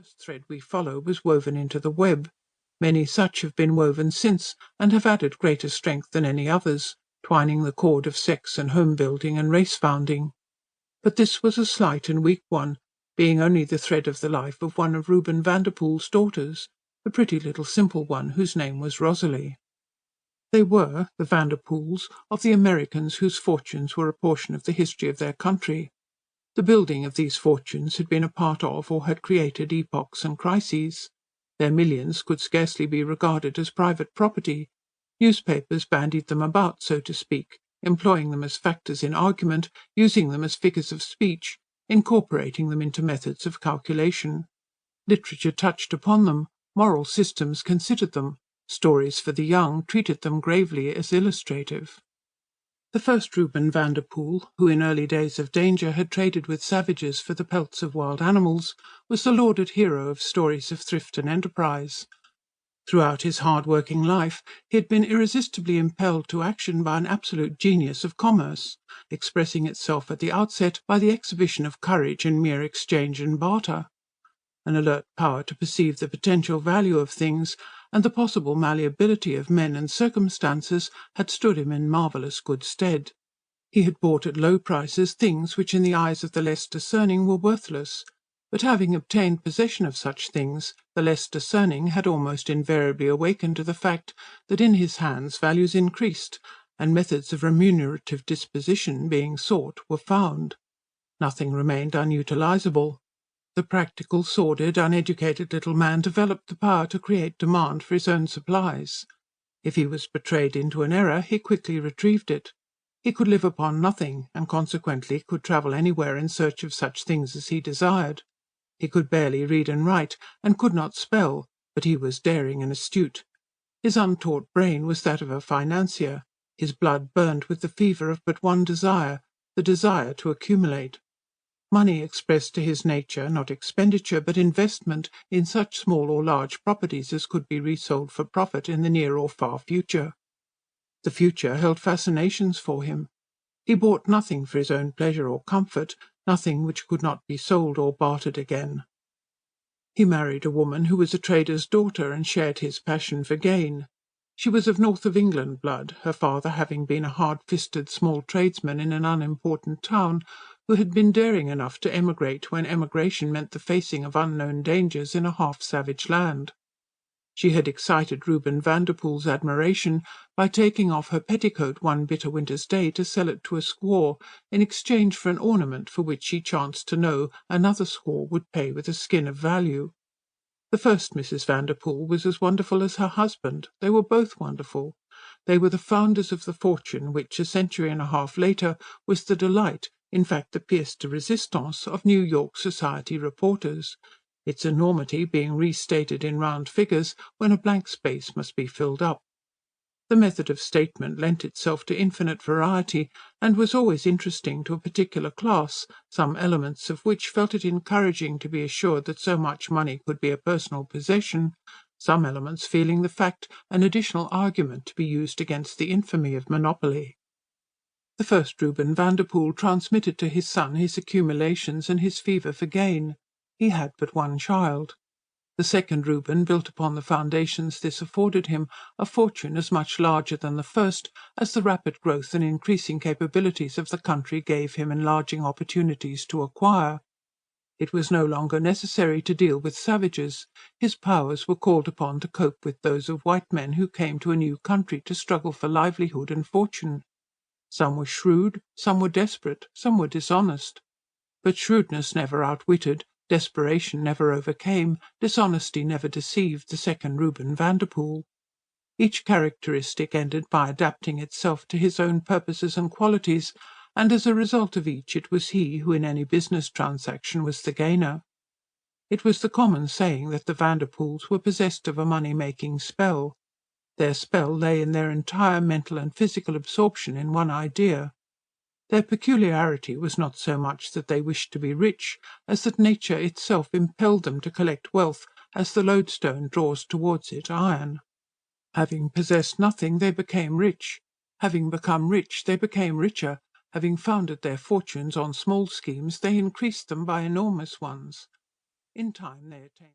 first thread we follow was woven into the web. Many such have been woven since, and have added greater strength than any others, twining the cord of sex and home-building and race-founding. But this was a slight and weak one, being only the thread of the life of one of Reuben Vanderpoel's daughters, the pretty little simple one whose name was Rosalie. They were, the Vanderpoels, of the Americans whose fortunes were a portion of the history of their country. The building of these fortunes had been a part of or had created epochs and crises. Their millions could scarcely be regarded as private property. Newspapers bandied them about, so to speak, employing them as factors in argument, using them as figures of speech, incorporating them into methods of calculation. Literature touched upon them, moral systems considered them, stories for the young treated them gravely as illustrative. The first Reuben Vanderpoel, who in early days of danger had traded with savages for the pelts of wild animals, was the lauded hero of stories of thrift and enterprise. Throughout his hard-working life he had been irresistibly impelled to action by an absolute genius of commerce, expressing itself at the outset by the exhibition of courage in mere exchange and barter. An alert power to perceive the potential value of things and the possible malleability of men and circumstances had stood him in marvellous good stead. He had bought at low prices things which in the eyes of the less discerning were worthless, but having obtained possession of such things, the less discerning had almost invariably awakened to the fact that in his hands values increased, and methods of remunerative disposition being sought were found. Nothing remained unutilisable. The practical, sordid, uneducated little man developed the power to create demand for his own supplies. If he was betrayed into an error, he quickly retrieved it. He could live upon nothing, and consequently could travel anywhere in search of such things as he desired. He could barely read and write, and could not spell, but he was daring and astute. His untaught brain was that of a financier. His blood burned with the fever of but one desire, the desire to accumulate. Money expressed to his nature, not expenditure, but investment in such small or large properties as could be resold for profit in the near or far future. The future held fascinations for him. He bought nothing for his own pleasure or comfort, nothing which could not be sold or bartered again. He married a woman who was a trader's daughter and shared his passion for gain. She was of North of England blood, her father having been a hard-fisted small tradesman in an unimportant town, who had been daring enough to emigrate when emigration meant the facing of unknown dangers in a half-savage land. She had excited Reuben Vanderpoel's admiration by taking off her petticoat one bitter winter's day to sell it to a squaw, in exchange for an ornament for which she chanced to know another squaw would pay with a skin of value. The first Mrs. Vanderpoel was as wonderful as her husband. They were both wonderful. They were the founders of the fortune which, a century and a half later, was the delight, in fact the pièce de résistance, of New York society reporters, its enormity being restated in round figures when a blank space must be filled up. The method of statement lent itself to infinite variety, and was always interesting to a particular class, some elements of which felt it encouraging to be assured that so much money could be a personal possession, some elements feeling the fact an additional argument to be used against the infamy of monopoly. The first Reuben Vanderpoel transmitted to his son his accumulations and his fever for gain. He had but one child. The second Reuben built upon the foundations this afforded him a fortune as much larger than the first as the rapid growth and increasing capabilities of the country gave him enlarging opportunities to acquire. It was no longer necessary to deal with savages. His powers were called upon to cope with those of white men who came to a new country to struggle for livelihood and fortune. Some were shrewd, some were desperate, some were dishonest. But shrewdness never outwitted, desperation never overcame, dishonesty never deceived the second Reuben Vanderpoel. Each characteristic ended by adapting itself to his own purposes and qualities, and as a result of each it was he who in any business transaction was the gainer. It was the common saying that the Vanderpoels were possessed of a money-making spell. Their spell lay in their entire mental and physical absorption in one idea. Their peculiarity was not so much that they wished to be rich, as that nature itself impelled them to collect wealth as the lodestone draws towards it iron. Having possessed nothing, they became rich. Having become rich, they became richer. Having founded their fortunes on small schemes, they increased them by enormous ones. In time they attained